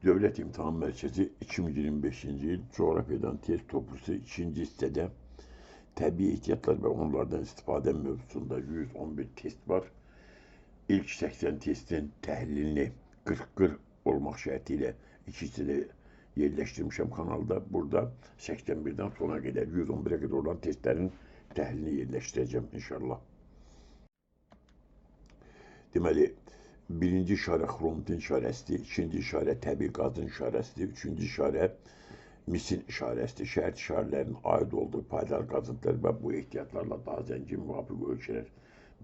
Devlet İmtihan Merkezi 2025. yıl coğrafyadan test topusu 2. hissede tabi ihtiyatlar ve onlardan istifade mevzusunda 111 test var. İlk 80 testin təhlilini 40-40 olmaq şərtiyle ikisini yerleştirmişim kanalda. Burada 81'den sona kadar 111'e kadar olan testlerin təhlilini yerleştireceğim inşallah. Deməli, birinci işarə xromatin işarəsidir, ikinci işarə təbii qazın işarəsidir, üçüncü işarə misin işarəsidir. Şərt işarələrin aid olduğu paydalı qazıntılar və bu ehtiyatlarla daha zəngin müvafiq ölçülər.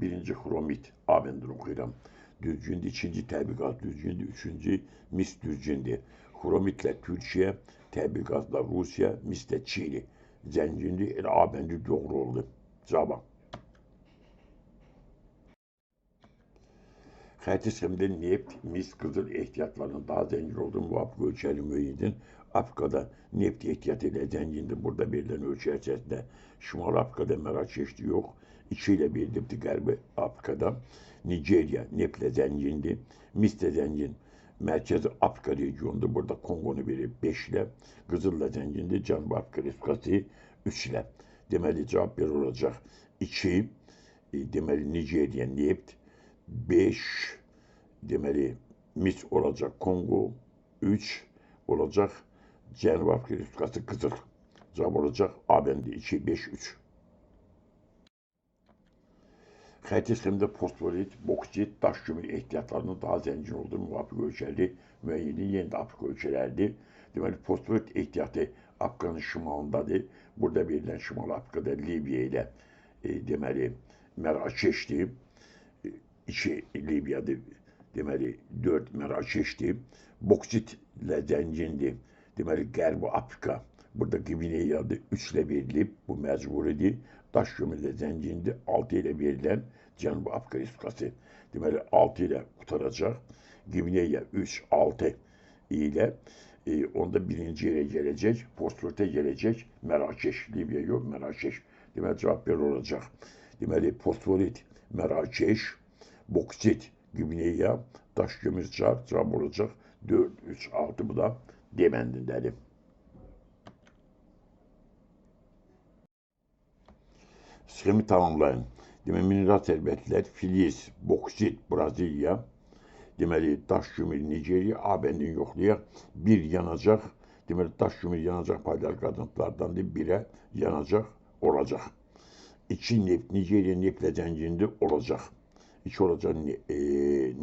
Birinci xromit, A bəndini oxuyuram, düzgündür, ikinci təbii qaz düzgündür, üçüncü mis düzgündür. Xromitlə Türkiyə, təbii qazla Rusiya, mislə Çili zəngindir. Elə A bəndi doğru oldu. Cavab. Xətti sxemdə neft, mis, qızıl ehtiyatlarının daha zəngin olduğu müvafiq ölçəli müəyyidin. Afrikada neft ehtiyatı ilə zəngindir. Burada verilən ölçü əsasında Şimal Afrikada Mərakeşdir, yox. 2 ilə verilibdir Qərbi Afrikada. Nigeriya neftlə zəngindir. Mislə zəngin Mərkəzi Afrika regionudur. Burada Kongonu verib 5 ilə. Qızılla zəngindir. Cənubi Afrika Respublikası 3 ilə. Deməli cavab bir olacaq. 2, deməli Nigeriya neft, 5 deməli mis olacaq Kongo, 3 olacaq Cənubi Afrika Respublikası qızıl. Cavab olacaq A bəndi 2, 5, 3. Xətti sxemdə fosforit, boksit, daş kömür ehtiyatlarının daha zəngin olduğu müvafiq ölçəli müəyyini yenə də Afrika ölçələrdir. Deməli fosforit ehtiyatı Afrikanın şimalındadır. Burada verilən Şimal Afrikada Libiya ilə deməli Mərakeşdir. 2 Libya'dır, deməli 4 Mərakeşdir. Boksitlə zəngindir, deməli Qərbi Afrika, burada Qvineyadır, 3 ilə verilib, bu məcburidir. Daş kömürlə zəngindir, 6 ilə verilən Cənubi Afrika Respublikası. Deməli 6 ilə qutaracaq. Qvineya 3, 6 ilə onda birinci yerə gələcək, fosforitə gələcək Mərakeş, Libya yox, Mərakeş. Deməli cavab belə olacaq. Deməli fosforit, Mərakeş, boksit, Qvineya, daş kömür çar, cavab olacaq 4, 3, 6, bu da D bəndindədir. Sxemi tamamlayın. Deməli, mineral sərvətlər, filiz, boksit, Braziliya, deməli, daş kömür, Nigeriya, A bəndini yoxlayaq, 1 yanacaq, deməli, daş kömür yanacaq paydalı qazıntılardandır, 1'ə yanacaq olacaq. 2 neft, Nigeriya neftlə zəngindir, olacaq. 2 olacaq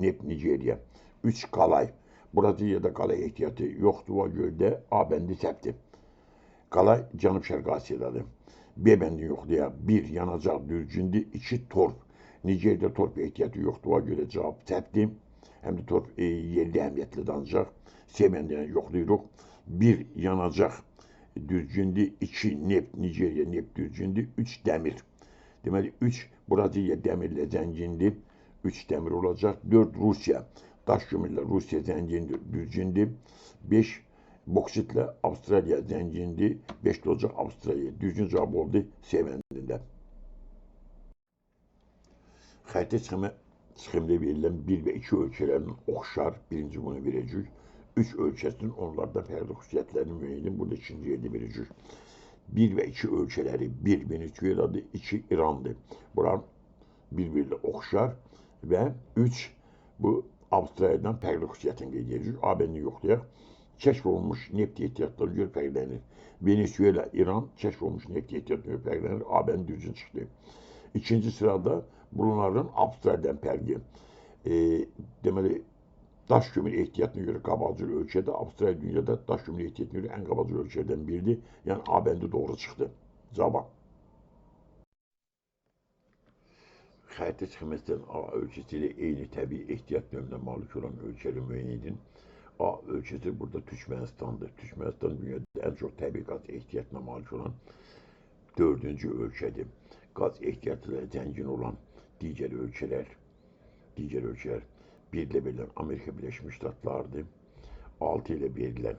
neft Nigeriya. 3 qalay. Braziliyada qalay ehtiyatı yoxdur, o göldə A bəndi səhvdir. Qalay Cənub-Şərqi Asiyadadır. B bəndini yoxlayaq. 1 yanacaq düzgündür, 2 torf. Nigeriyada torf ehtiyatı yoxdur, o görə cavab səhvdir. Həm də torf yerli əhəmiyyətlidir ancaq. C bəndini yoxlayırıq. 1 yanacaq düzgündür, 2 neft Nigeriya neft düzgündür, 3 dəmir. Deməli 3 Braziliya dəmirlə zəngindir, 3 dəmir olacaq. 4 Rusiya, daş kömürlə Rusiya zəngindir, düzgündür. 5 boksitlə Avstraliya zəngindir, 5 olacaq Avstraliya. Düzgün cavab oldu C bəndində. Xətti sxemdə verilən 1 və 2 ölçələrinin oxşar, birinci bunu verəcək. 3 ölçəsinin onlardan fərqli xüsusiyyətlərini müəyyən, burada ikinci yerdə verəcək. 1 və 2 ölçələri 1 Venezueladır, 2 İrandır. Bunlar bir-biriyle oxşar və 3 bu Avstraliyadan fərqli xüsusiyyətini qeyd edəcək. A bəndini yoxlayaq. Kəşf olunmuş neft ehtiyatları görə fərqlənir. Venezuela, İran kəşf olunmuş neft ehtiyatları görə fərqlənir. A bəndi düzgün çıxdı. İkinci sırada bunların Avstraliyadan fərqi. Deməli, daş kömür ehtiyatına görə qabaqcıl ölkədə, Avstraliya dünyada daş kömür ehtiyatına görə ən qabaqcıl ölkələrdən biridir. Yəni A bəndi doğru çıxdı. Cavab. Xətti sxeməsindən A ölkəsi ilə eyni təbii ehtiyat növünə malik olan ölkəli müəyyən edin. A ölkəsi burada Türkmenistandır. Türkmenistan dünyada ən çox təbii qaz ehtiyatına malik olan 4-cü ölkədir. Qaz ehtiyatıyla zəngin olan digər ölkələr 1 ilə verilən Amerika Birləşmiş Ştatlarıdır. 6 ilə verilən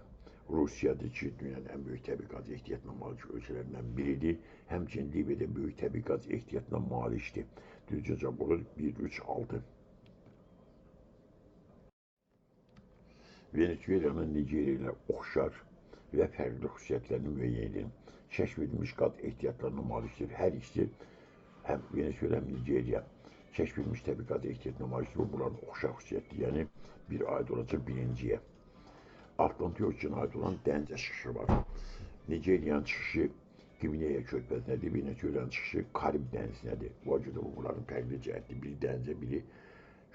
Rusiyadır ki, dünyanın ən böyük təbii qaz ehtiyatına malik ölkələrindən biridir. Həmçinin Libiyada böyük təbii qaz ehtiyatına malikdir. Düzgün cavab olur 1, 3, 6. Venezuela'nın Nijerya ile oxşar və fərqli xüsusiyyətlərini müəyyən edən kəşf edilmiş qad ehtiyatlarına malikdir. Hər ikisi həm Venezuela həm Nijerya kəşf edilmiş təbii qad ehtiyatına malikdir. Bu bunların oxşar xüsusiyyətdir. Yəni bir aid olacaq birinciyə. Atlantik okeana aid olan dəniz çıxışı var. Nijeriyanın çıxışı Qvineya körfəzinədir, Venezuela'nın çıxışı Karib dənizinədir. O görə bu bunların fərqli cəhətdir. Biri dənizə, biri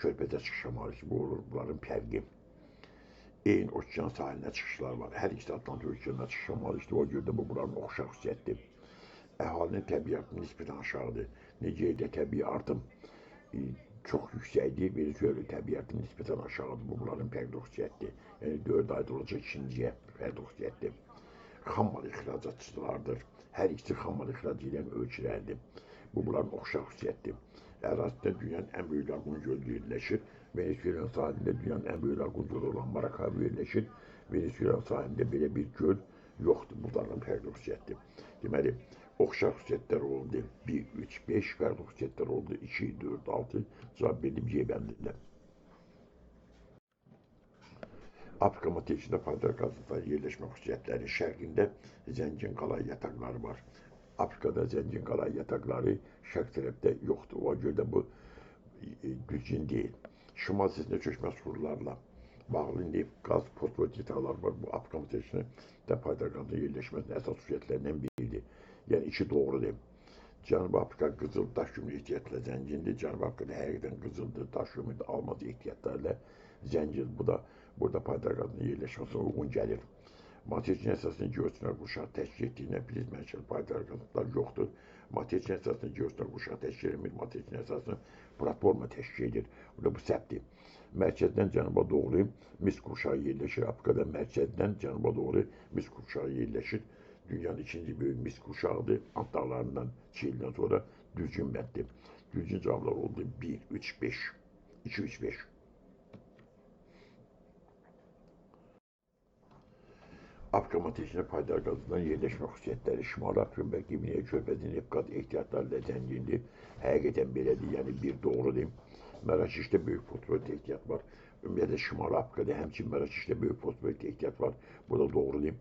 körfəzə çıxışa malikdir. Bu olur bunların fərqi. Eyni okean sahilinə çıxışlar var. Hər ikisi Atlantik okeanına çıxışa malikdir. O görə də bu bunların oxşar xüsusiyyətdir. Əhalinin təbii artımı nisbətən aşağıdır. Nijeriyada təbii artım çox yüksəkdir. Venezuela təbii artım nisbətən aşağıdır. Bu bunların fərqli xüsusiyyətdir. Yəni 4 ayda olacaq ikinciyə fərqli xüsusiyyətdir. Xammal ixracatçılardır. Hər ikisi xammal ixrac edən ölkələrdir. Bu bunların oxşar xüsusiyyətdir. Ərazidə dünyanın ən böyük laqun gölü yerləşir. Venezuela'nın sahilində dünyanın ən böyük laqun gölü olan Maracaibo yerləşir. Venezuela'nın sahilində belə bir göl yoxdur. Bunların fərqli xüsusiyyətdir. Deməli, oxşar xüsusiyyətlər oldu 1, 3, 5, fərqli xüsusiyyətlər oldu 2, 4, 6. Cavab verdim C bəndində. Afrika materikində faydalı qazıntıların yerləşmə xüsusiyyətləri şərqində zəngin qalay yataqları var. Afrikada zəngin qalay yataqları şərq tərəfdə yoxdur. O görə də bu düzgün deyil. Şimal hissəsində çökmə sularla bağlı neft, qaz, fosfor yataqlar var. Bu Afrika materikində faydalı qazıntıların yerləşməsinin əsas xüsusiyyətlərindən biridir. Yəni iki doğrudur. Cənubi Afrika qızıl daş kömürü ehtiyatla zəngindir. Cənubi Afrikada həqiqətən qızıldır, daş kömürü almaz ehtiyatlarla zəngindir. Bu da burada faydalı qazıntıların yerləşməsinə uyğun gəlir. Materikin əsasını geosiner qurşaq təşkil etdiyinə priz mənşəli faydalı qazıntılar yoxdur. Materikin əsasını geosiner qurşaq təşkil etmir. Materikin əsasını platforma təşkil edir. Bu səhvdir. Mərkəzdən cənuba doğru mis qurşağı yerləşir. Afrikada mərkəzdən cənuba doğru mis qurşağı yerləşir. Dünyanın ikinci böyük mis qurşağıdır. Ant dağlarından Çildən sonra düzgün bənddir. Düzgün cavablar oldu 1, 3, 5. 2, 3, 5. Afrika materikində faydalı qazıntıların yerləşmə xüsusiyyətləri Şimali Afrika və Qvineya körfəzinin neft qaz ehtiyatları ilə zəngindir. Həqiqətən belədir, yəni bir doğrudur. Mərakeşdə böyük fosforit ehtiyat var. Ümumiyyətlə Şimali Afrikada həmçinin Mərakeşdə böyük fosforit ehtiyat var. Bu da doğrudur.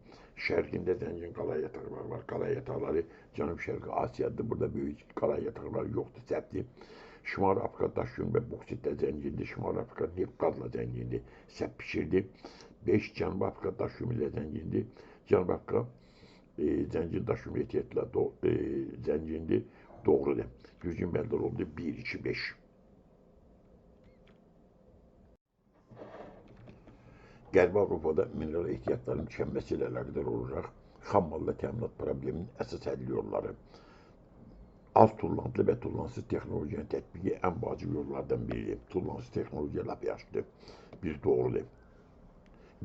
Şərqində zəngin qalay yataqları var. Qalay yataqları Cənub-Şərqi Asiyadır. Burada böyük qalay yataqları yoxdur, səhvdir. Şimali Afrika daş kömürü və boksitlə zəngindir. Şimali Afrika neft qazla zəngindir, səhv pişirdi. 5 Cənubi Afrika daş kömürü ilə zəngindir. Cənubi Afrika zəngin daş kömürü ehtiyatla zəngindir. Doğrudur. Düzgün bəndlər oldu 1, 2, 5. Qərbi Avropada mineral ehtiyatlarının tükənməsi ilə əlaqədar olaraq xammalla təminat probleminin əsas həll yolları. Az tullantılı və tullansız texnologiyanın tətbiqi ən vacib yollardan biridir. Tullansız texnologiya lap yaxşıdır. Bir doğrudur.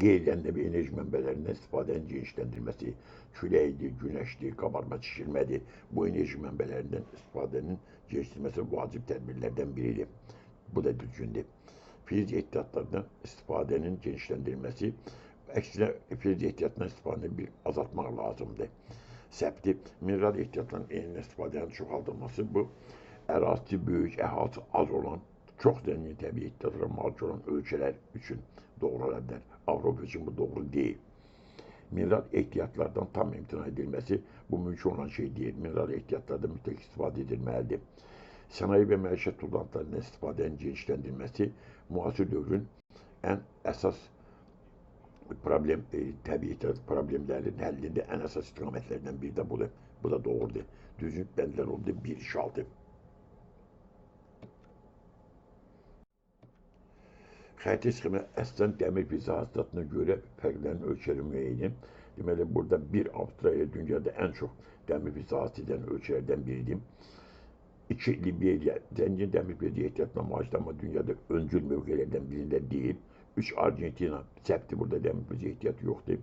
Qeyri-ənəvi enerji mənbələrindən istifadənin genişləndirilməsi, küləkdir, günəşdir, qabarma çəkilmədir. Bu enerji mənbələrindən istifadənin genişləndirilməsi vacib tədbirlərdən biridir. Bu da düzgündür. Filiz ehtiyatlarından istifadənin genişləndirilməsi, əksinə filiz ehtiyatından istifadəni bir azaltmaq lazımdır. Səhvdir. Mineral ehtiyatlarının eyni istifadənin çoxaldılması bu ərazisi böyük, əhalisi az olan, çox zəngin təbii ehtiyatlara malik olan ölkələr üçün doğru ola bilər. Avropa üçün bu doğru deyil. Mineral ehtiyatlardan tam imtina edilməsi bu mümkün olan şey deyil. Mineral ehtiyatlardan mütləq istifadə edilməlidir. Sənaye və məişət tullantılarından istifadənin genişləndirilməsi müasir dövrün ən əsas təbii ehtiyat problemlərinin həllində ən əsas istiqamətlərdən biri də budur. Bu da doğrudur. Düzgün bəndlər oldu 1, 2, 6. Xəritə sxemi əslən dəmir fizi hasılatına görə fərqlənən ölkələri müəyyən. Deməli, burada bir Avstraliya dünyada ən çox dəmir fizi hasil edən ölkələrdən biridir. 2 Liberiya zəngin dəmir fizi ehtiyatına malikdir, amma dünyada öncül mövqelərdən birində deyil. 3 Argentina səhvdir, burada dəmir fizi ehtiyatı yoxdur.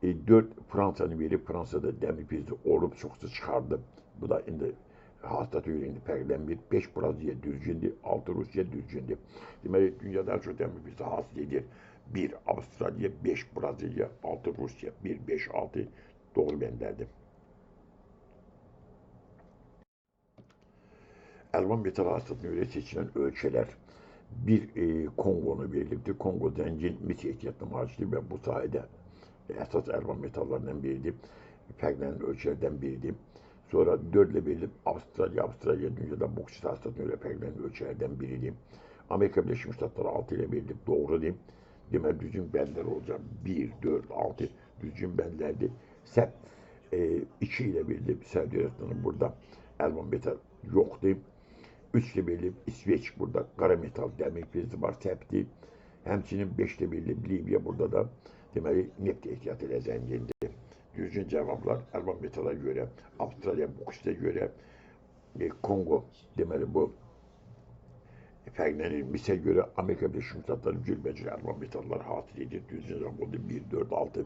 4 Fransanı verib, Fransada dəmir fizi olub, çoxsu çıxardı. Bu da indi hasılat öyrəndi fərqlənmir. 5 Braziliya düzgündür, 6 Rusiya düzgündür. Deməli, dünyada ən çox dəmir fizi hasil edir. 1 Avstraliya, 5 Braziliya, 6 Rusiya. 1, 5, 6 doğru bəndlərdir. Əlvan metal hasılatına görə seçilən ölkələr. Bir Kongo'nu verildi. Kongo zengin mis ehtiyatlı maaşlı ve bu sayede esas ervan metallarından biriydi. Fərqlənən ölkələrdən biridir. Sonra 4 ilə verilib Avstraliya dünyada boksit hastasına göre fərqlənən ölkələrdən biridir. Amerika Birleşmiş Ştatları 6 ile verilib, doğrudur. Demək düzgün bəndlər olacaq. 1, 4, 6 düzgün bəndlərdir. Səhv 2 ilə verilib Səudiyyə Ərəbistanı burada əlvan metal yoxdur. 3 ile verilib İsveç burada qara metal dəmir prizi var, səhvdir. Həmçinin 5 ile verilib Libya burada da deməli neft ehtiyatı ilə zəngindir. Düzgün cevaplar əlvan metala göre, Avstralya boksite göre, Kongo deməli bu fərqlənir. Misə göre Amerika Birleşmiş Ştatları cürbəcür əlvan metallar hasil edir. Düzgün cevap oldu 1, 4, 6.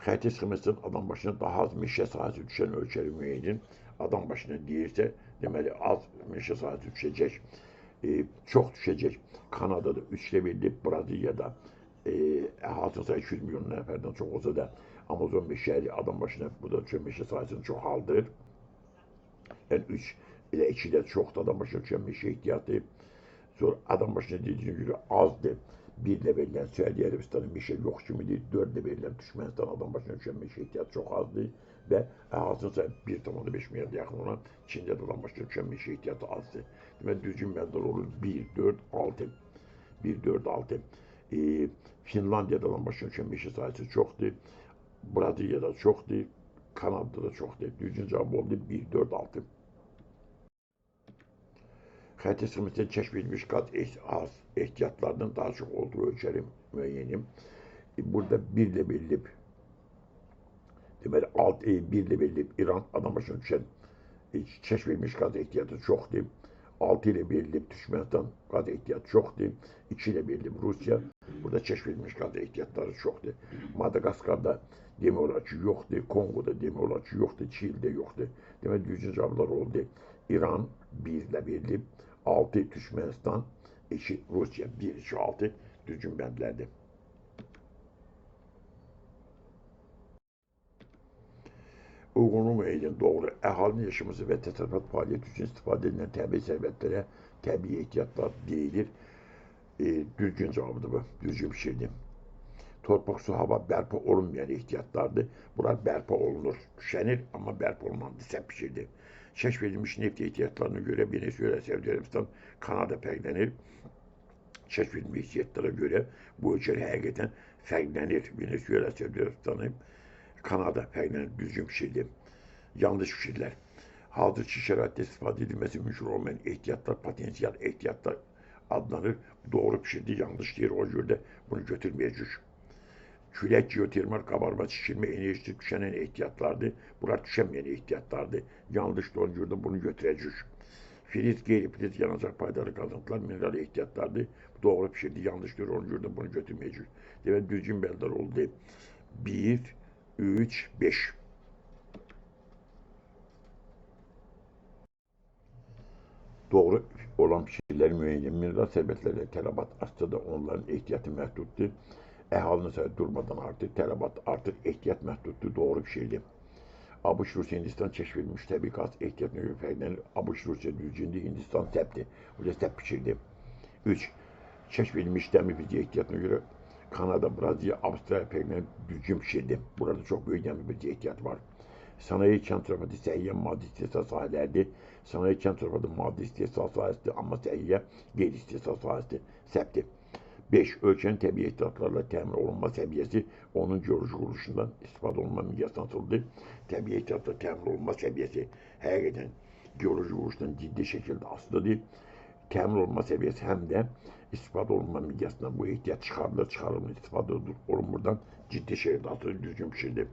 Xəritə sxemasının adam başına daha az meşə sahəsi düşən ölkəli müəyyən adam başına deyirsə, deməli az meşə sahəsi düşəcək, çox düşəcək. Kanada'da 3 ilə verilib, Braziliyada əhalisi sayı 200 milyon nəfərdən çox olsa da Amazon meşəli adam başına bu da düşən meşə sayısını çoxaldır. Yəni 3 ilə 2 ilə çoxdur adam başına düşən meşə ehtiyatı. Sonra adam başına dediyinə görə azdır. 1 ilə verilən Səudiyyə Ərəbistanı meşə yox kimidir. 4 ilə verilən Türkmənistan adam başına düşən meşə ehtiyatı çox azdır. Və əhalisi sayı 1,5 milyarda yaxın olan Çində də adam başına düşən meşə ehtiyatı azdır. Demək düzgün bəndlər olur 1, 4, 6. 1, 4, 6. Finlandiyada olan başına düşən meşə sayısı çoxdur. Braziliyada çoxdur. Kanadada da çoxdur. Düzgün cavab oldu 1, 4, 6. Xəritə sxemasında kəşf edilmiş qaz ehtiyatlarının daha çox olduğu ölkəli müəyyənim. Burada 1 ilə verilib, deməli 1 ilə verilib İran adam başına düşən kəşf edilmiş qaz ehtiyatı çoxdur. 6 ilə verilib Türkmənistan qaz ehtiyatı çoxdur. 2 ilə verilib Rusiya. Burada kəşf edilmiş qaz ehtiyatları çoxdur. Madagaskarda demək olar ki, yoxdur. Kongoda demək olar ki, yoxdur. Çildə yoxdur. Demək düzgün cavablar oldu. İran 1 ilə verilib, 6 Türkmənistan, 2 Rusiya, 1, 2, 6 düzgün bəndlərdir. Uyğunluğu müəyyən doğru əhalinin yaşaması və təsərrüfat fəaliyyəti üçün istifadə edilən təbii sərvətlərə təbii ehtiyatlar deyilir. Düzgün cavabıdır bu, düzgün bir şeydir. Torpaq, su, hava bərpa olunmayan ehtiyatlardır. Bunlar bərpa olunur, düşənir, amma bərpa olunmayan səhv bir şeydir. Kəşf edilmiş neft ehtiyatlarına göre Venezuela, Səudiyyə Ərəbistan, Kanada fərqlənir. Kəşf edilmiş ehtiyatlara göre bu ölkələr həqiqətən fərqlənir. Venezuela, Səudiyyə Ərəbistanı, Kanada fərqlənir, düzgün bir şeydir. Yanlış fikirlər. Hazırki şəraitdə istifadə edilməsi mümkün olmayan ehtiyatlar, potensial ehtiyatlar adlanır. Doğru bir şeydir, yanlış deyir. O görə də bunu götürməyəcək. Külək, geotermal qabarma, şişirmə enerjisi düşənən ehtiyatlardır. Bunlar düşənməyən ehtiyatlardır. Yanlışdır, ona görə də bunu götürəcək. Filiz, qeyri-filiz, yanacaq paydalı qazıntılar mineral ehtiyatlardır. Doğru bir şeydir, yanlışdır, ona görə də bunu götürməyəcək. Demək, düzgün bəndlər oldu. 1, 3, 5. Doğru olan fikirlər müəyyən mineral sərvətlərlə tələbat artsa da onların ehtiyatı məhduddur. Əhalinin sayı durmadan artır, tələbat artır, ehtiyat məhduddur, doğru bir şeydir. ABŞ, Rusiya, Hindistan kəşf edilmiş təbii qaz ehtiyatına görə fərqlənir. ABŞ, Rusiya düzgündür, Hindistan səhvdir. Bu da səhv fikirdir. 3. Kəşf edilmiş dəmir prizi ehtiyatına görə Kanada, Braziliya, Avstraliya fərqlənir, düzgün bir şeydir. Burada çox böyük dəmir prizi ehtiyatı var. Sanayi, kənd təsərrüfatı, səhiyyə, maddi istehsal sahələrdir. Sanayi, kənd təsərrüfatı, maddi istehsal sahəsidir, amma səhiyyə qeyri-istehsal sahəsidir. Səhvdir. 5. Ölkənin təbii ehtiyatlarla təmin olunma səviyyəsi onun geoloji quruluşundan istifadə olunma miqyasına asılıdır. Təbii ehtiyatla təmin olunma səviyyəsi həqiqətən geoloji quruluşdan ciddi şəkildə asılıdır. Təmin olunma səviyyəsi həm də istifadə olunma miqyasından bu ehtiyat çıxarılır, istifadə olunmadan ciddi şəkildə asılıdır, düzgün bir şeydir.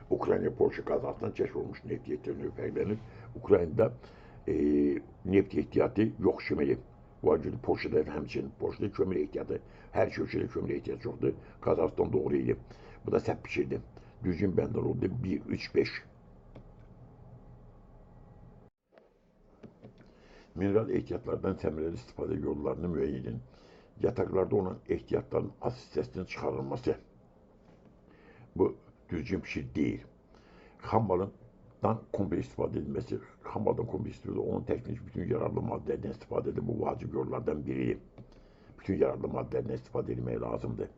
Ukrayna, Polşa qazasından kəşf olunmuş neft ehtiyatı fərqlənir. Ukraynada neft ehtiyatı yox kimidir. Bu acılı Polşa'da həmçinin Polşa'da kömür ehtiyatı, hər şey ölkədə kömür ehtiyatı çoxdur. Kazakistan doğru idi. Bu da səhv bir şeydir. Düzgün bəndlər oldu 1, 3, 5. Mineral ehtiyatlardan səmərəli istifadə yollarını müəyyən edin. Yataqlarda olan ehtiyatların az hissəsinin çıxarılması. Bu düzgün bir şey deyil. Xam malın ehtiyattan komple istifade edilmesi, hammadan komple istifade, onun teknik bütün yararlı maddelerden istifade edilmesi bu vacip yollardan biri. Bütün yararlı maddelerden istifade edilmeye lazımdı.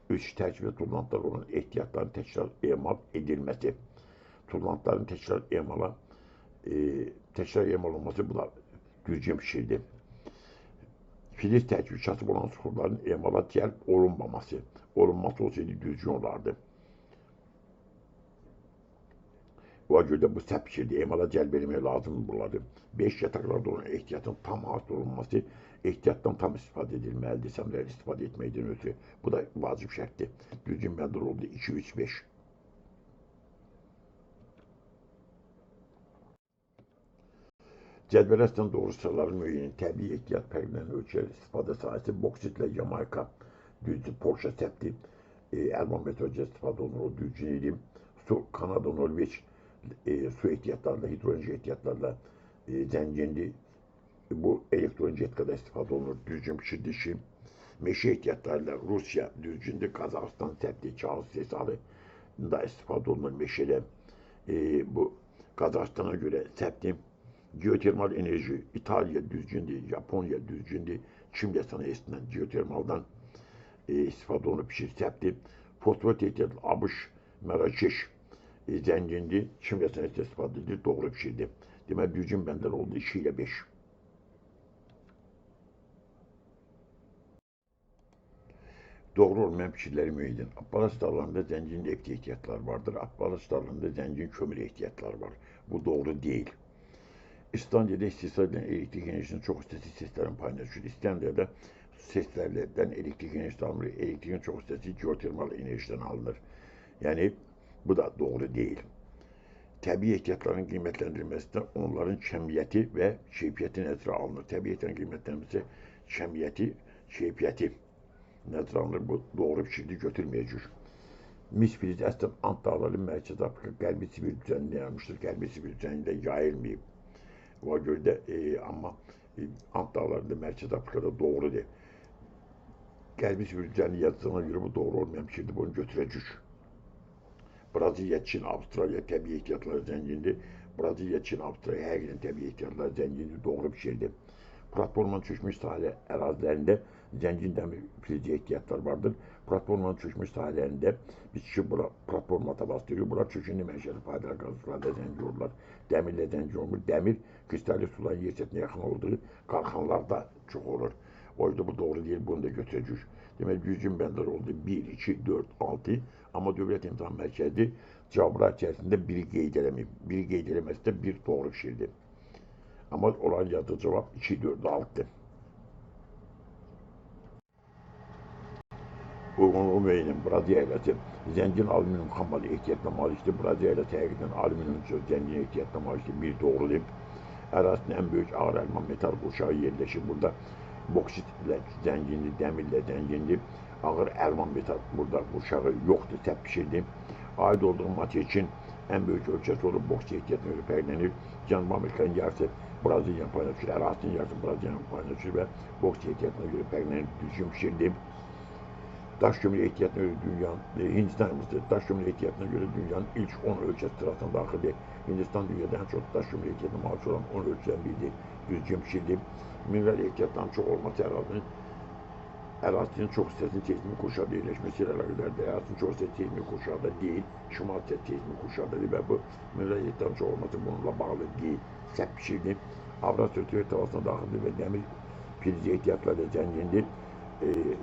3. Terkip ve tullantılar olan ehtiyatların tekrar emal edilmesi. Tullantıların tekrar emal olması bu da düzgün bir şeydi. Filiz terkibi çatıb olan suxurların emala cəlb olunmaması. Olunması olsaydı düzgün olardı. O görə bu səhv fikirdir. Emala cəlb etmək lazım bunları. 5. Yataklarda olan ehtiyatın tam hasıl olunması, ehtiyattan tam istifadə edilməlidir. Səmrəli istifadə etməkdən ötürü. Bu da vacib şərtdir. Düzgün bəndir oldu. 2, 3, 5. Cədvələ əslən doğru sıraların müəyyən təbii ehtiyat fərqlərini ölçər istifadə sahəsi boksitlə Yamayka, düzdür, Polşa səbti, Əlman metodca istifadə olunur, o düzgün idi. Su, Kanada, Norveç su ehtiyatlarla, hidrogen ehtiyatlarla zəngindir. Bu elektron jetkada istifadə olunur, düzgün bir şeydir ki. Meşə ehtiyatlarla Rusiya düzgündür, Qazaxıstan səbti, kağız sesalı da istifadə olunur meşədə. Bu Qazaxıstana görə səbti. Geotermal enerji İtalya düzgündür, Japonya düzgündür, Çin sənayesindən geotermaldan istifadə olunub şirkətdir. Fosfor ehtiyat ABŞ, Mərakeş zəngindir, Çin sənayesindən istifadə edilir, doğru bir şeydir. Demək düzgün bəndər oldu 2 ilə 5. Doğru olmayan fikirləri müəyyən edin. Apparat starlarında zəngin neft ehtiyatları vardır, apparat starlarında zəngin kömür ehtiyatları var. Bu doğru deyil. İslandiya'da istismar edilen elektrik enerjisinin çok hissesi seslerin payına düşür. İslandiya'da seslerden elektrik enerjisi alınır. Elektriğin çok hissesi geotermal enerjiden alınır. Yani bu da doğru değil. Tabii ehtiyatların kıymetlendirilmesinde onların kemiyeti ve keyfiyeti nezre alınır. Tabii ehtiyatların kıymetlenmesi keyfiyeti nezre alınır. Bu doğru bir şeydi, götürmeyecek. Misfiliz əslən Ant dağları Mərkəzi Afrika Qərbi Sibir düzənində yaranmışdır. Qərbi Sibir düzənində yayılmayıb. O görə də amma Ant dağlarında Mərkəzi Afrikada doğrudur. Qərbi Sibir düzəni yazısına görə bu doğru olmayan bir şeydir. Bunu götürəcək. Braziliya, Çin, Avstraliya təbii ehtiyatları zəngindir. Braziliya, Çin, Avstraliya həqiqətən təbii ehtiyatları zəngindir. Doğru bir şeydir. Platformanın çökmüş sahələ ərazilərində zəngin dəmir filizi ehtiyatlar vardır. Platformanın çökmüş sahələrində bitki platforma tabastırıyor. Bunlar çöküntü mənşəli faydalı qazıntılarda zəngin olurlar. Dəmirlə zəngin olmur. Dəmir kristalli suların yer səthinə yaxın olduğu qalxanlarda çox olur. O yüzden bu doğru değil. Bunu da götürəcək. Demək, düzgün bəndlər oldu. 1, 2, 4, 6. Amma Dövlət İmtahan Mərkəzi cavablar içərisində biri qeyd eləməyib. Biri qeyd eləməsi də bir doğru bir şeydir. Ama olan yazdığı cevap 2, 4, 6. Uyğunluğu müəyyən Braziliya eyləsi zəngin alüminyum xammalı ehtiyatla malikdir. Braziliya eyləsi həqiqətən alüminyum çox zəngin ehtiyatla malikdir. Bir doğrudur. Ərazisinin ən böyük ağır əlman metal qurşağı yerləşir. Burada boksitlə zəngindir, dəmirlə zəngindir. Ağır əlman metal burada qurşağı yoxdur, səhv pişirdi. Aid olduğu materikin ən böyük ölçəsi olub boks ehtiyatına görə fərqlənir. Cənubi Amerikanın yarısı Braziliya payına düşür, ərazisinin yarısı Braziliya payına düşür və boks ehtiyatına görə fərqlənir, düzgün pişirdi. Daş kömür ehtiyatına göre dünyanın, Hindistan daş kömür ehtiyatına göre dünyanın ilk 10 ölçü sırasına daxildir. Hindistan dünyada en çok daş kömür ehtiyatına maruz olan 10 ölçüden biridir. Düzgün pişirdi. Mineral ehtiyatlarının çok olması ərazinin çok hissəsinin seismik kuşağında yerleşmesiyle alakalıdır. Ərazinin çok hissəsi seismik kuşağında değil, şimal seismik kuşağıdır ve bu mineral ehtiyatların çok olması bununla bağlı değil. Səhv pişirdi. Avrasya Türk tavasına daxildir ve demir filizi ehtiyatlarıyla zəngindir.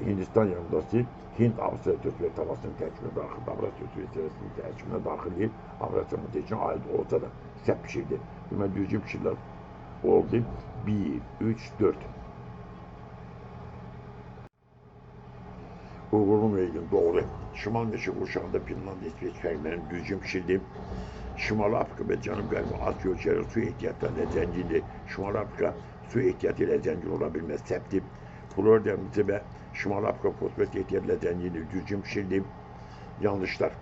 Hindistan yarımadası Hind Avrasya Türk tavasının tərkibinə daxil, Avrasya Türk tərkibinə daxil deyil, Avrasya müddətinə aid olsa da səhv pişirdi. Demək, düzgün pişirlər oldu. 1, 3, 4. Uyğunluğu müəyyən doğru. Şimal meşə qurşağında Finlandiya, İsveç fərqlərini düzgün pişirdi. Şimal Afrika və Cənub-Qərbi Asya ölkələri su ehtiyatlarına zəngindir. Şimal Afrika su ehtiyatı ilə zəngin ola bilməz, səhvdir. Florida və Şimal Afrika fosfat ehtiyatıyla zəngindir, düzgün pişirdi. Yanlışlar.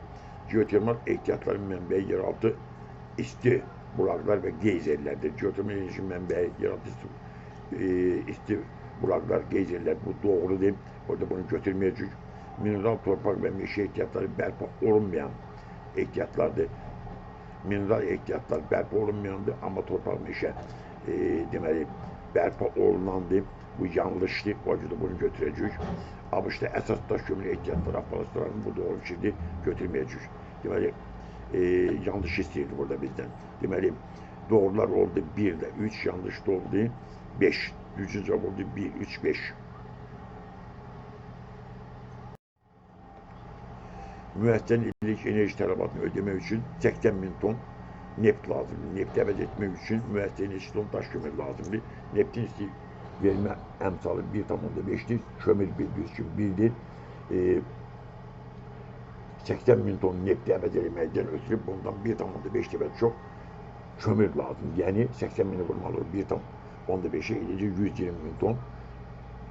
Geotermal ehtiyatların mənbəyi yeraltı isti bulaqlar və geyzerlərdir. Geotermal enerji mənbəyi yeraltı isti bulaqlar, geyzerlər, bu doğrudur. Orada bunu götürməyəcək. Mineral, torpaq və meşə ehtiyatları bərpa olunmayan ehtiyatlardır. mineral ehtiyatlar bərpa olunmayandı, amma torpaq meşə deməli bərpa olunandı. Bu yanlışdı, o yüzden bunu götürəcəyik. ABŞ-da əsas daş kömür ehtiyatları aparatlarını bu doğru şeydi götürməyəcəyik. Deməli, yanlış istəyirdi burada bizdən. Deməli, doğrular oldu 1 ile 3, yanlış da oldu 5. Düzgün cevap oldu 1, 3, 5. Müəssisənin illik enerji tələbatını ödəmək üçün 80 bin ton neft lazımdır. Nefti əvəz etmək üçün müəssisəyə 2 ton daş kömür lazımdır. Neftin vermə əmsalı 1,5'dir. Kömür bildiğiniz gibi 1'dir. 80 bin ton nefti əvəz etməkdən ötürü bundan 1,5 dəfə çox kömür lazım. Yəni 80 bini vurmalı 1,5'e eləcək 120 bin ton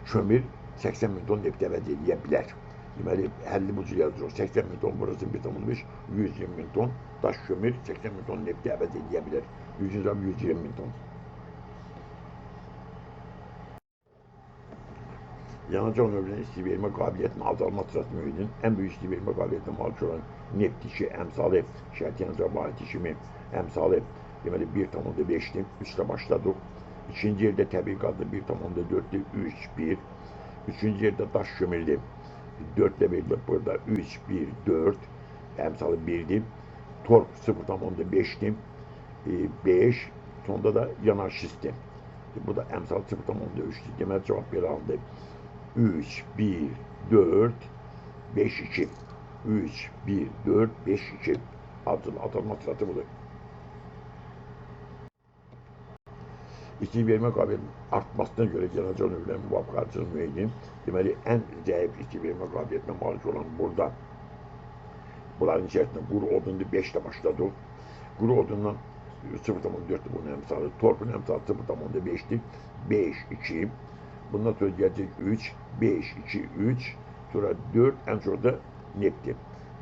kömür 80 bin ton nefti əvəz edə bilər. Deməli, 50 bu cür yazılır. 80 bin ton burası 1,5, 120 bin ton daş kömür 80 bin ton nefti əvəz edə bilər. 120 bin ton. Yanacaq növlərinin isti vermə qabiliyyətinin azalma sırası mühitinin ən böyük isti vermə qabiliyyətinə malik olan neft işi əmsalı şərti yanacaq vahidi kimi əmsalı deməli 1,5'dir. 3'te başladık. İkinci yerdə təbii qazda 1,4'dir. 3, 1. Üçüncü yerdə daş kömürdə 4 ile verilib burada 3, 1, 4. Əmsalı 1'dir. Torp 0,5'dir. 5. Sonda da yanarşistdir. Bu da əmsal 0,3'dir. Deməli cavab belə aldı. 3, 1, 4, 5, 2. 3, 1, 4, 5, 2. Atılma sırası budur. İsti vermə qabiliyyətinin artmasına görə yanacaq növlərinin muvaffaqiyyətsiz müəyyən. Deməli, ən zəif isti vermə qabiliyyətinə malik olan burada. Bunların içərisində quru odundu 5 ile başladı. Quru odundan 0,4'tür bunun əmsalı. Torpun əmsalı 0,5'dir. 5, 2. Bundan sonra gelecek 3, 5, 2, 3, sonra 4, en çok da netti.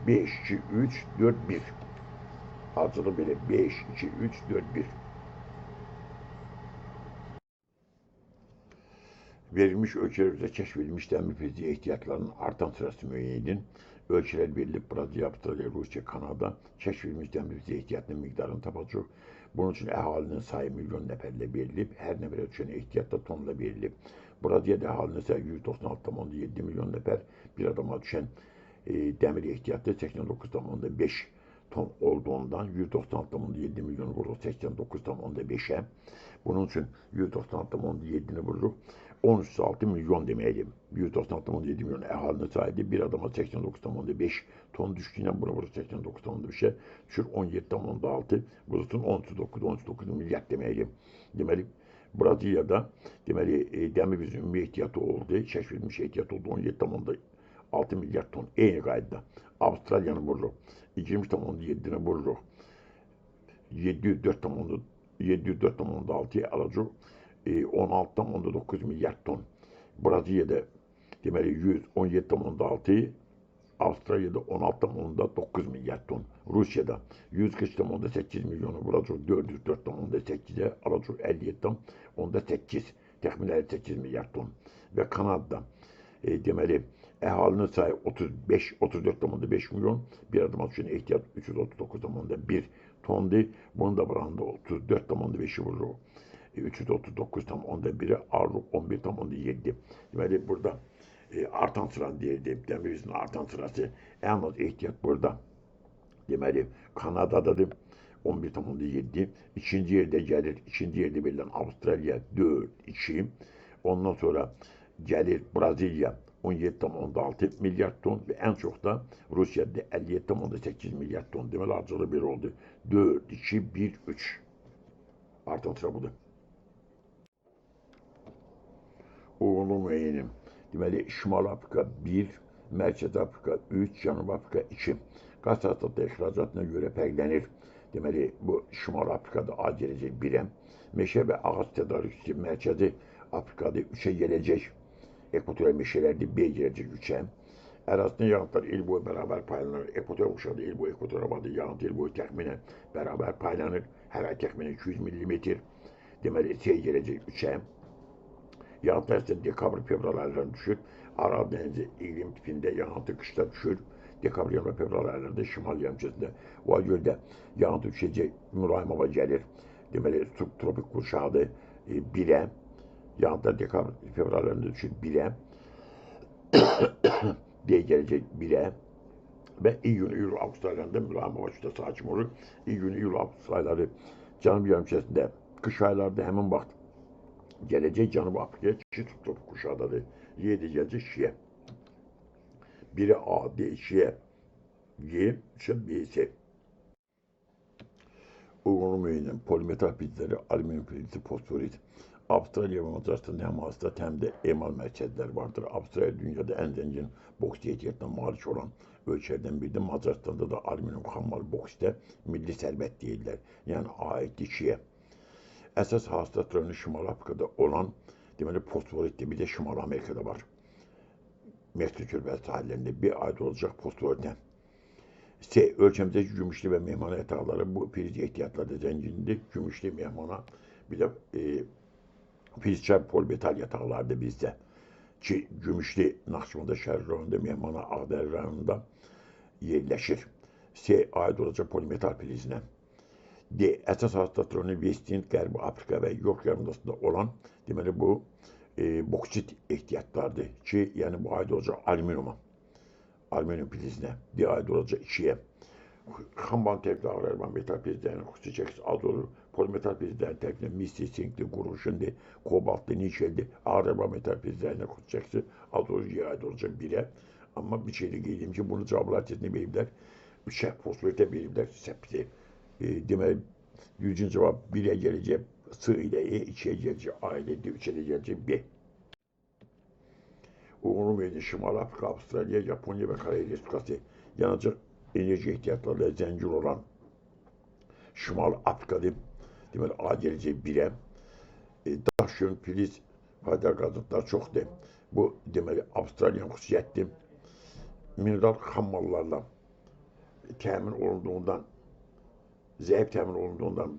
5, 2, 3, 4, 1. Hazırlı böyle 5, 2, 3, 4, 1. Verilmiş ölçülerde keşfedilmiş demir fiziği ihtiyatlarının artan sırası müeyyen. Ölçüler verilip Brezilya, Avustralya, Rusya, Kanada keşfedilmiş demir fiziği ihtiyatının miktarını tapacak. Bunun için əhalinin sayı milyon nəfərlə verilib, hər nəfərə düşən ehtiyatda tonla verilib. Brazilyada əhalinin sayı 196,7 milyon nəfər, bir adama düşən dəmir ehtiyatı 89,5 ton olduğundan 196,7 milyon vururuq 89,5'e. Bunun için 196,7'ni vururuq 13,6 milyon deməkdir. 196,7 milyon əhalinin sayıdır, bir adama 89,5 ton düşdüyündən buna vururuq 89,5'e, düşür 17,6, vurursun 13,9 milyar deməkdir. Deməli, Brazilyada deməli, dəmir bizim ümumi ehtiyatı oldu, kəşfedilmiş ehtiyatı oldu 17,6 milyar ton. Eyni qaydada Avustralyanı vururuq, 20,7'ni vururuq 704,6'ya alacaq 16,9 milyar ton. Brazilyada deməli 117,6, Avustralya'da 16,9 milyar ton. Rusya'da 140,8 milyonu vuracaq 404,8'e alacaq 57,8, təxminən 58 milyar ton. Və Kanadada deməli əhalinin sayı 34,5 milyon, bir adama düşən ehtiyat 339,1 tondur. Bunu da vuranda 34,5'i vururuq. 339,1'e alırıq 11,7. Deməli burada artan sıra deyirdim, demirizin artan sırası en az ehtiyat burada. Deməli Kanada'dadır 11,7. İkinci yerde gelir, ikinci yerde verilen Avustralya 4, 2. Ondan sonra gelir Brezilya 17,6 milyar ton ve en çok da Rusya'da 57,8 milyar ton. Deməli acılı bir oldu. 4, 2, 1, 3. Artan sıra budur. Uğurlu müeyyenim. Deməli, Şimal Afrika 1, Mərkəzi Afrika 3, Cənub Afrika 2. Qaz hasatı ixracatına görə fərqlənir. Deməli, bu Şimal Afrikada A gələcək 1'ə. Meşə və ağac tədarükçüsü Mərkəzi Afrikada 3'ə gələcək. Ekvatorial meşələrdə B gələcək 3'ə. Ərazisində yağıntılar il boyu bərabər paylanır. Ekvator quşağı il boyu ekvator havada yağıntı il boyu təxminən bərabər paylanır. Hər ay təxminən 200 mm. Deməli, C gələcək 3'ə. Yağıntılar isə dekabr, fevral aylarında düşür. Aralıq dənizi iqlim tipində yağıntı qışda düşür. dekabr, yanvar, fevral aylarında şimal yarımkəsində. O göldə yağıntı düşəcək, mülayim hava gəlir. Deməli, subtropik qurşaqdır 1-ə. Yağıntılar dekabr, fevral aylarında düşür 1-ə. deyə gələcək 1-ə. Və iyun, iyul, avqust aylarında mülayim hava kütləsi hakim olur. İyun, iyul, avqust ayları Cənub yarımkəsində, qış aylarında həmin vaxt gələcək Cənubi Afrikaya 2 subtropik qurşaqdadır. Y-də gələcək Şiyə. 1'e A, D, Ş, Y, 3'e B, S. Uygun müəyyən polimetal filtrləri, alüminium filtri, fosforit. Avstraliya və Macaristanda həm hasılat, həm də emal mərkəzləri vardır. Avstraliya dünyada ən zəngin boks ehtiyatına malik olan ölkələrdən biridir. Macaristanda da alüminium xammal boksdə milli sərvət deyirlər. Yəni aiddir Şiyə. Əsas hasılatlarını Şimal Afrikada olan, deməli fosforitdir. Bir də Şimal Amerikada var. Meksika körfəzi sahillərində bir aid olacaq fosforitə. C. Ölkəmizdəki gümüşlü və mehmana yataqları bu filiz ehtiyatlarda zəngindir. Gümüşlü, mehmana, bir də fizikal polimetal yataqlarda bizdə ki, gümüşlü Naxçıvanda şəhər rayonunda, mehmana Ağdərə rayonunda yerləşir. C. Aid olacaq polimetal filizinə. D. Əsas hasılatlarını West-Hind, Qərbi Afrika və York yarımadasında olan, deməli bu boksit ehtiyatlardır ki, yəni bu aid olacaq alüminiuma, alüminium filizinə. D. Aid olacaq 2-yə. Xamban tərkli ağır metal filizlərinin xüsusi çəkisi az olur. Polimetal filizlərin tərkində misli, sinkli, qurğuşundur, kobaltlı, nikeldir. Ağır metal filizlərinin xüsusi çəkisi az olur, Y aid olacaq 1-ə. Amma bir şey də qeyd edeyim ki, bunu cavablar tezini veriblər. 3-ə fosforitə veriblər, səpti. Deməli, düzgün cavab 1-ə gələcək, S ilə E, 2-yə gələcək, A ilə D, 3-ə də gələcək B. Uyğun müəyyən Şimal Afrika, Avstraliya, Yaponiya və Koreya Respublikası yanacaq enerji ehtiyatlarıyla zəngin olan Şimal Afrikadır. Deməli, A gələcək 1-ə. Daş, yün, filiz, faydalı qazıntılar çoxdur. Bu, deməli, Avstraliyanın xüsusiyyətdir. Mineral xammallarla təmin olunduğundan, zəif təmin olunduğundan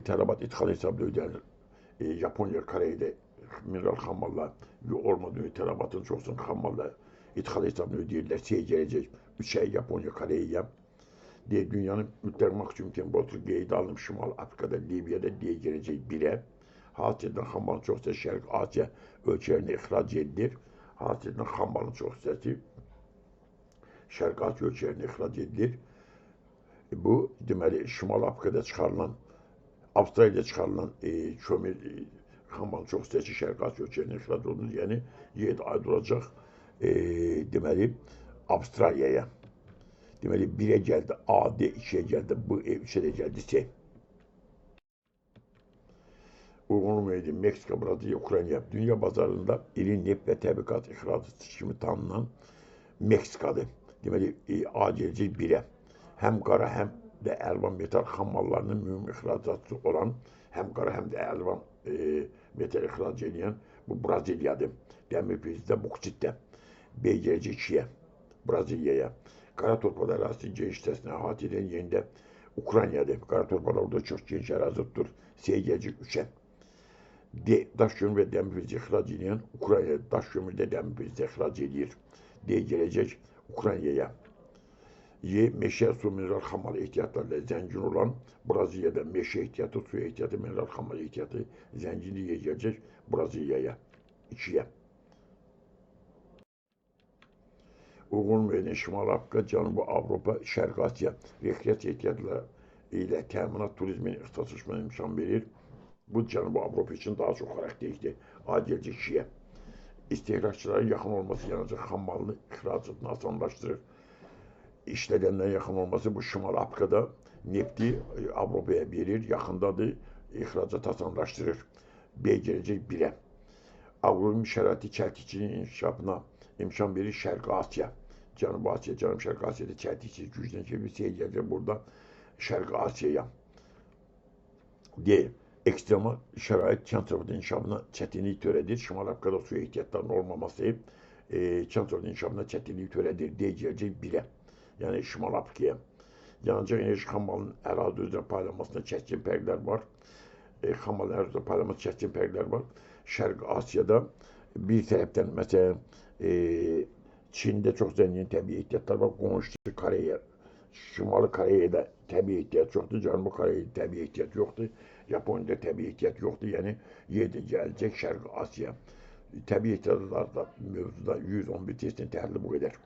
tələbat ithal hesabda ödənilir. Yaponiya, Koreya'da mineral xammallar olmadığı tələbatın çoxsun xammallar ithal hesabını ödəyirlər. C gələcək 3-ə Yaponiya, Koreya. D. Dünyanın mütləq maksimum temperaturu qeydə alınıb Şimal Afrikada, Libiyada D gələcək 1-ə. Hasildən xammalın çox hissəsi Şərq Asiya ölkələrinə ixrac edilir. Hasildən xammalın çox hissəsi Şərq Asiya ölkələrinə ixrac edilir. Bu, deməli, Şimal Afrikada çıxarılan, Avstraliyada çıxarılan kömür xammalın çox hissəsi Şərq Asiya ölkələrinə ixrac olunur. Yəni, Y-də aid olacaq, deməli, Avstraliyaya. Deməli, 1-ə gəldi A, D, 2-yə gəldi B, 3-ə də gəldi C. Uyğun müəyyən Meksika, Braziliya, Ukrayna. Dünya bazarında iri neft və təbii qaz ixracatçısı kimi tanınan Meksikadır. Deməli, A gələcək 1-ə. Həm qara, həm də əlvan metal xammallarının mühüm ixracatçısı olan, həm qara, həm də əlvan metal ixrac edən bu Braziliyadır. Dəmir filizdə, boksitdə. B gələcək 2-yə, Braziliyaya. Qara torpaq ərazisi geniş hissəsini əhatə edən yerində Ukraynadır. Qara torpaqlar orada çox geniş ərazi tutur. C gələcək 3-ə. D. Daş kömür və dəmir filizi ixrac edən Ukrayna. Daş kömür də dəmir filizi ixrac edir. D gələcək Ukraynaya. Y. Meşə, su, mineral xammal ehtiyatlarıyla zəngin olan Braziliyada meşə ehtiyatı, su ehtiyatı, mineral xammal ehtiyatı zənginliyi gələcək Braziliyaya. 2-yə. Uyğun müəyyən Şimal Afrika, Cənubi Avropa, Şərq Asiya rekreasiya ehtiyatları ilə təminat turizmin ixtisaslaşmasına imkan verir. Bu Cənubi Avropa üçün daha çox xarakterlikdir. A gələcək 2-yə. İstehlakçılara yaxın olması yanacaq xammalını ixracatını asanlaşdırır. İşlədənlərə yaxın olması bu Şimal Afrikada nefti Avropaya verir, yaxındadır, ixracat asanlaşdırır. B gələcək 1-ə. Aqronomi şəraiti çəltikçinin inkişafına imkan verir Şərq Asiya. Cənubi Asiya, Cənub-Şərq Asiyada çəltikçi gücdən çevir, C gələcək burada Şərq Asiyaya. D. Ekstremal şərait kənd təsərrüfatı inkişafına çətinlik törədir. Şimal Afrikada su ehtiyatlarının olmaması kənd təsərrüfatı inkişafına çətinlik törədir. D gələcək 1-ə. Yəni Şimal Afrikaya. Yanacaq enerji xammalının ərazi üzrə paylanmasında kəskin fərqlər var. Xammal ərazi üzrə paylanmasında kəskin fərqlər var. Şərq Asiyada bir tərəfdən, məsələn, Çində çox zəngin təbii ehtiyatlar var. Qonşusu Koreya, Şimali Koreyada təbii ehtiyat çoxdur, Cənubi Koreyada təbii ehtiyat yoxdur, Yaponiyada təbii ehtiyat yoxdur. Yəni yerdə gələcək Şərqi Asiya təbii ehtiyatlar da mövzuda 111 testin təhlili bu qədər.